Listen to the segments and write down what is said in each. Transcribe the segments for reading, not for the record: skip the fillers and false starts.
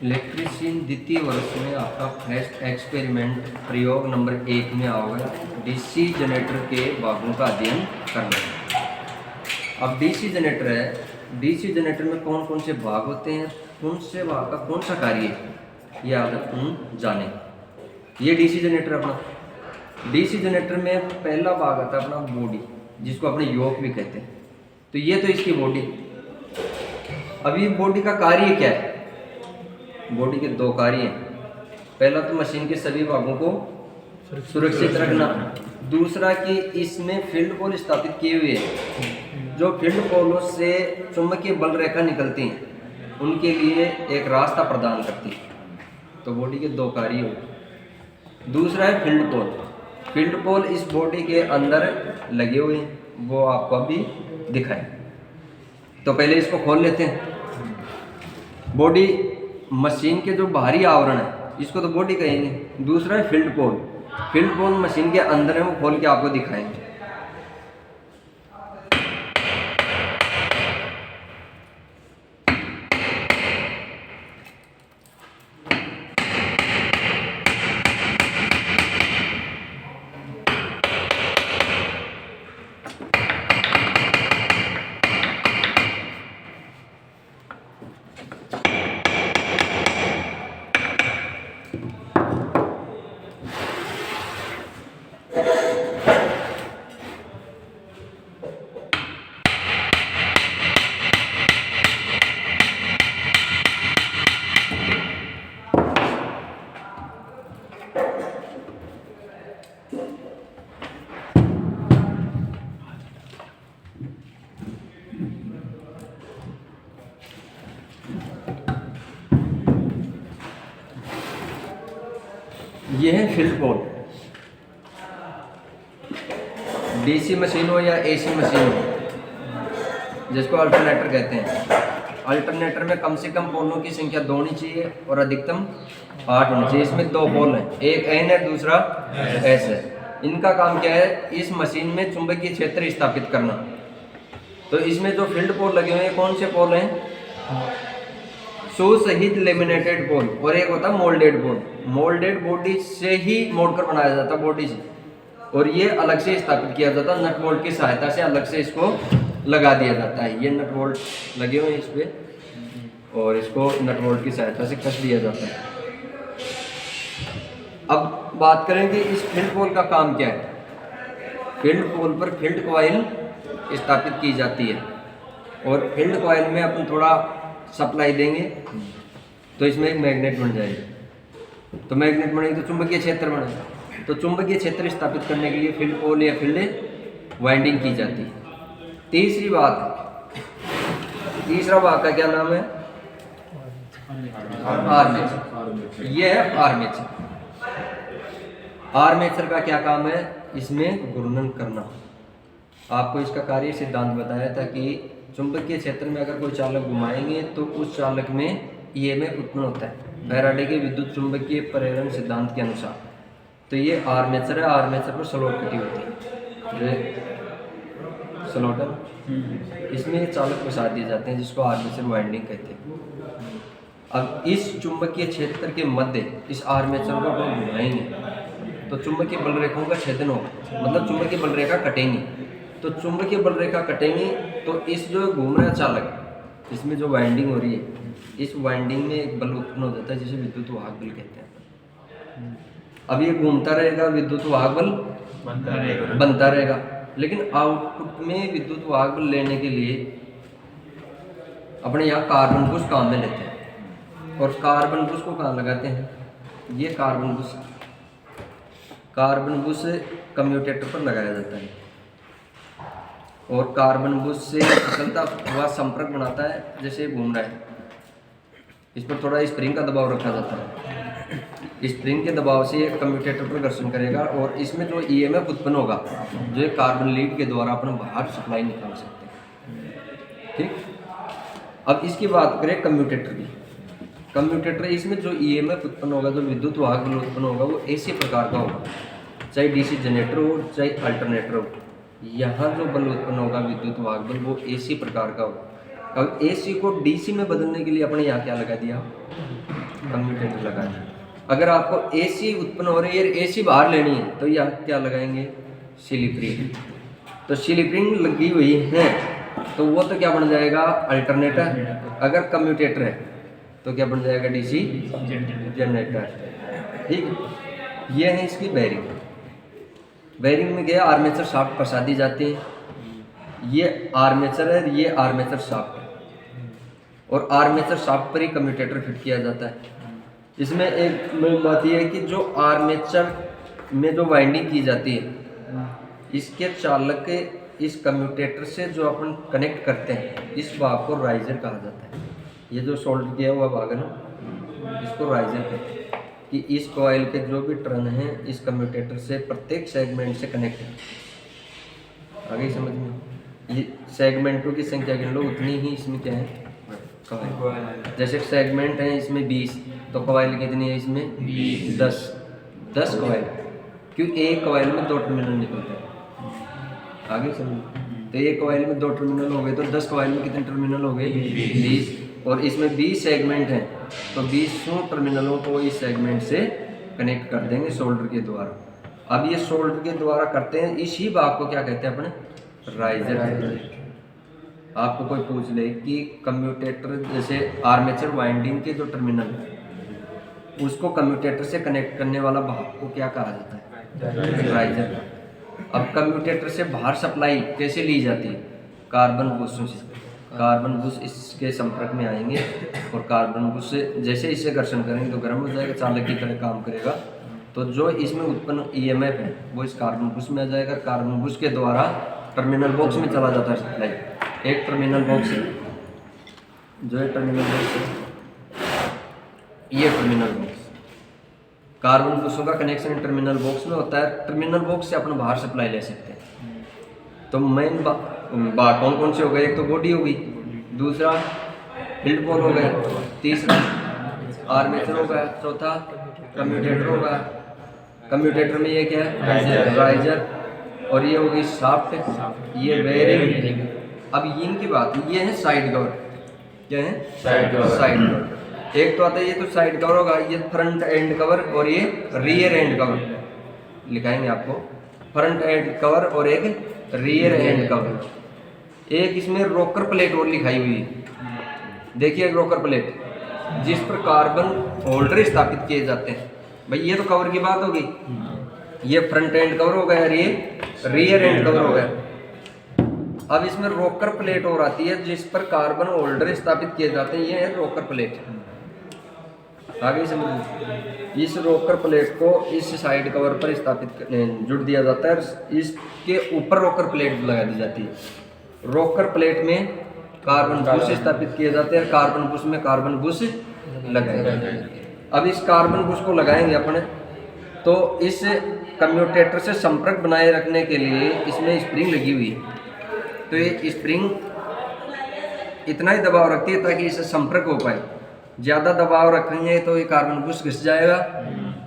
Electrician द्वितीय वर्ष में आपका फर्स्ट एक्सपेरिमेंट प्रयोग नंबर 1 में आओगे डीसी जनरेटर के भागों का अध्ययन करना है। अब डीसी जनरेटर है, डीसी जनरेटर में कौन कौन से भाग होते हैं, कौन से भाग का कौन सा कार्य है, ये आप जाने। ये डीसी जनरेटर अपना, डीसी जनरेटर में पहला भाग आता है अपना बॉडी, जिसको अपने योक भी कहते हैं। तो ये तो इसकी बॉडी। अब ये बॉडी का कार्य क्या है? बॉडी के दो कार्य हैं। पहला तो मशीन के सभी भागों को सुरक्षित रखना, दूसरा कि इसमें फील्ड पोल स्थापित किए हुए हैं। जो फील्ड पोलों से चुंबकीय बल रेखा निकलती हैं उनके लिए एक रास्ता प्रदान करती है। तो बॉडी के दो कार्य हो। दूसरा है फील्ड पोल। फील्ड पोल इस बॉडी के अंदर लगे हुए हैं, वो आपको अभी दिखाएं। तो पहले इसको खोल लेते हैं। बॉडी मशीन के जो बाहरी आवरण है इसको तो बॉडी कहेंगे। दूसरा है फील्ड पोल। फील्ड पोल मशीन के अंदर है, वो खोल के आपको दिखाएंगे। ये है फील्ड पोल। डीसी मशीन हो या एसी मशीन हो, जिसको अल्टरनेटर कहते हैं। अल्टरनेटर में कम से कम पोलों की संख्या 2 होनी चाहिए और अधिकतम 8 होनी चाहिए। इसमें 2 पोल हैं, एक एन है, दूसरा एस है। इनका काम क्या है? इस मशीन में चुंबकीय क्षेत्र स्थापित करना। तो इसमें जो फील्ड पोल लगे हुए हैं, कौन से पोल हैं? शू सहित लेमिनेटेड पोल, और एक होता है मोल्डेड पोल। मोल्डेड बॉडी से ही मोड़कर बनाया जाता है बॉडी से, और ये अलग से स्थापित किया जाता है। नट बोल्ट की सहायता से अलग से इसको लगा दिया जाता है। ये नट बोल्ट लगे हुए हैं इस पे, और इसको नट बोल्ट की सहायता से कस दिया जाता है। अब बात करेंगे इस फील्ड पोल का काम क्या है। फील्ड पोल पर फील्ड कॉइल स्थापित की जाती है, और फील्ड कॉइल में अपन थोड़ा सप्लाई देंगे तो इसमें एक मैग्नेट बन जाएगी। तो मैग्नेट बनेगी तो चुंबकीय क्षेत्र बनेगा। तो चुंबकीय क्षेत्र स्थापित करने के लिए फील्ड पोल या फील्ड वाइंडिंग की जाती है। तीसरी बात, तीसरा भाग का क्या नाम है? आर्मेचर। ये है आर्मेचर। आर्मेचर का क्या काम है? इसमें घूर्णन करना। आपको इसका कार्य सिद्धांत बताया था कि चुंबकीय क्षेत्र में अगर कोई चालक घुमाएंगे तो उस चालक में ईएमएफ उत्पन्न होता है, फैराडे के विद्युत चुंबकीय प्रेरण सिद्धांत के अनुसार। तो ये आर्मेचर है। आर्मेचर पर स्लॉट कटी होती है, जो स्लॉटर, इसमें चालक फंसा दिए जाते हैं, जिसको आर्मेचर वाइंडिंग कहते हैं। अब इस चुंबकीय क्षेत्र के मध्य इस आर्मेचर को अपन घुमाएंगे तो चुंबकीय बल रेखाओं का छेदन होगा, मतलब चुंबकीय बल रेखा कटेंगी। तो चुंबकीय बल रेखा कटेंगी तो इस जो घूम रहा है चालक, इसमें जो वाइंडिंग हो रही है, इस वाइंडिंग में एक बल उत्पन्न हो जाता है जिसे विद्युत वाहक बल कहते हैं। अब ये घूमता रहेगा, विद्युत वाहक बल बनता रहेगा। लेकिन आउटपुट में विद्युत वाहक बल लेने के लिए अपने यहाँ कार्बन बुश काम में लेते हैं। और कार्बन बुश को कहाँ लगाते हैं? ये कार्बन बुश कम्यूटेटर पर लगाया जाता है, और कार्बन बुश से फिसलता हुआ संपर्क बनाता है। जैसे घूम रहा है, इस पर थोड़ा स्प्रिंग का दबाव रखा जाता है। स्प्रिंग के दबाव से कम्यूटेटर पर घर्षण करेगा, और इसमें जो ईएमएफ उत्पन्न होगा, जो कार्बन लीड के द्वारा अपना बाहर सप्लाई निकाल सकते हैं। ठीक। अब इसकी बात करें कम्यूटेटर की। कम्यूटेटर, इसमें जो ईएमएफ उत्पन्न होगा, जो विद्युत वाहक बल उत्पन्न होगा, वो ऐसे प्रकार का होगा, चाहे डीसी जनरेटर हो चाहे अल्टरनेटर हो। यहाँ जो बल उत्पन्न होगा विद्युत वाहक बल, वो एसी प्रकार का होगा। अब AC को DC में बदलने के लिए अपने यहाँ क्या लगा दिया, कम्यूटेटर लगा दिया। अगर आपको AC उत्पन्न हो रही है, AC बाहर लेनी है, तो यहाँ क्या लगाएंगे, स्लिप रिंग। तो स्लिप रिंग लगी हुई है तो वो तो क्या बन जाएगा, अल्टरनेटर। अगर कम्यूटेटर है तो क्या बन जाएगा, DC जनरेटर। ठीक, ये है इसकी बेरिंग। बेरिंग में क्या, आर्मेचर शाफ्ट फंसा दी जाती है। ये आर्मेचर है, ये आर्मेचर शाफ्ट है, और आर्मेचर शाफ्ट पर ही कम्यूटेटर फिट किया जाता है। इसमें एक मेन बात यह है कि जो आर्मेचर में जो वाइंडिंग की जाती है, इसके चालक के इस कम्यूटेटर से जो अपन कनेक्ट करते हैं, इस भाग को राइजर कहा जाता है। ये जो सोल्डर किया हुआ भाग है ना, इसको राइजर कहते हैं। कि इस कॉइल के जो भी टर्न हैं इस कम्यूटेटर से प्रत्येक सेगमेंट से कनेक्ट है। आगे समझ में, ये सेगमेंटों की संख्या गिन लो, उतनी ही इसमें क्या है, कॉइल। जैसे सेगमेंट है इसमें 20, तो कॉइल कितनी है इसमें, 10 कॉइल। क्यों, एक कॉइल में 2 टर्मिनल निकलते हैं। आगे समझ, तो एक कॉइल में 2 टर्मिनल हो गए, तो 10 कॉइल में कितने टर्मिनल हो गए, 20। और इसमें 20 सेगमेंट हैं, तो 20 टर्मिनलों को इस सेगमेंट से कनेक्ट कर देंगे सोल्डर के द्वारा। अब ये सोल्डर के द्वारा करते हैं, इसी भाग को क्या कहते हैं अपने, राइजर कहते हैं। आपको कोई पूछ ले कि कम्यूटेटर, जैसे आर्मेचर वाइंडिंग के जो टर्मिनल है उसको कम्यूटेटर से कनेक्ट करने वाला भाग को क्या कहा जाता है, राइजर। अब कम्यूटेटर से बाहर सप्लाई कैसे ली जाती है, कार्बन बुशों से। कार्बन बुश इसके संपर्क में आएंगे और कार्बन बुश से जैसे इसे घर्षण करेंगे तो गर्म हो जाएगा, चालक की तरह काम करेगा। तो जो इसमें उत्पन्न EMF है वो इस कार्बन बुश में आ जाएगा। कार्बन बुश के द्वारा टर्मिनल बॉक्स में चला जाता है सप्लाई। एक टर्मिनल बॉक्स है, जो है टर्मिनल बॉक्स है, ये टर्मिनल बॉक्स, कार्बन बुशों का कनेक्शन टर्मिनल बॉक्स में होता है। टर्मिनल बॉक्स से अपन बाहर सप्लाई ले सकते हैं। तो मेन कौन कौन से हो गए, एक तो बॉडी हो गई, दूसरा फील्ड पोल हो गया, तीसरा आर्मेचर हो गया, चौथा कम्यूटेटर हो गया। कम्यूटेटर में ये क्या है, राइजर, और ये होगी शाफ्ट, ये बेरिंग। अब इनकी बात, ये है साइड कवर। क्या है, साइड कवर। एक तो आता है, ये तो साइड कवर होगा, ये फ्रंट एंड कवर और ये रियर एंड कवर लिखाएंगे आपको। फ्रंट एंड कवर और एक रियर एंड कवर। एक इसमें रोकर प्लेट और लिखाई हुई है, देखिए रोकर प्लेट, जिस पर कार्बन होल्डर स्थापित किए जाते हैं। भाई ये तो कवर की बात होगी, ये फ्रंट एंड कवर हो गया और ये रियर एंड कवर हो गया। अब इसमें रोकर प्लेट और आती है जिस पर कार्बन होल्डर स्थापित किए जाते हैं, ये है रोकर प्लेट। आगे समझिए, इस रोकर प्लेट को इस साइड कवर पर स्थापित जुड़ दिया जाता है, इसके ऊपर रोकर प्लेट लगा दी जाती है। रोकर प्लेट में कार्बन बुश स्थापित किए जाते हैं, कार्बन बुश में कार्बन बुश लगाए जाते हैं। अब इस कार्बन बुश को लगाएंगे अपने, तो इस कम्यूटेटर से संपर्क बनाए रखने के लिए इसमें स्प्रिंग लगी हुई है। तो ये स्प्रिंग इतना ही दबाव रखती है ताकि इससे संपर्क हो पाए। ज़्यादा दबाव रखेंगे तो ये कार्बन बुश घिस जाएगा,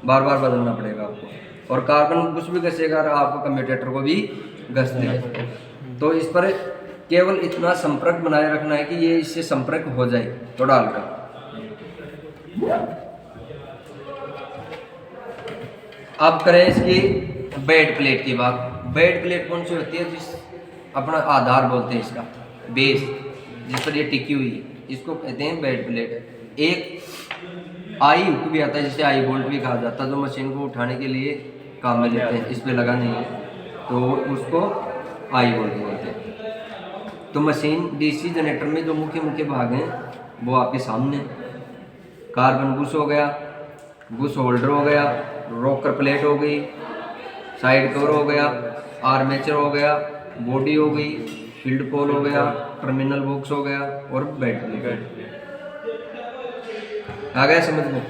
बार बार बदलना पड़ेगा आपको, और कार्बन बुश भी घसेगा और आपको कम्यूटेटर को भी घस देगा। तो इस पर केवल इतना संपर्क बनाए रखना है कि ये इससे संपर्क हो जाए, तो डालकर। अब करें इसकी बेड प्लेट की बात। बेड प्लेट कौन सी होती है, जिस अपना आधार बोलते हैं इसका, बेस, जिस पर ये टिकी हुई है, इसको कहते हैं बेड प्लेट। एक आई हुक भी आता है, जिसे आई बोल्ट भी कहा जाता है, जो मशीन को उठाने के लिए काम में लेते हैं, इस पर लगा नहीं है तो उसको आई बोल्ट बोलते हैं। तो मशीन DC जनरेटर में जो मुख्य मुख्य भाग हैं वो आपके सामने, कार्बन बुश हो गया, बुश होल्डर हो गया, रोकर प्लेट हो गई, साइड कवर हो गया, आर्मेचर हो गया, बॉडी हो गई, फील्ड पोल हो गया, टर्मिनल बॉक्स हो गया और बेड प्लेट। आ गया समझ में।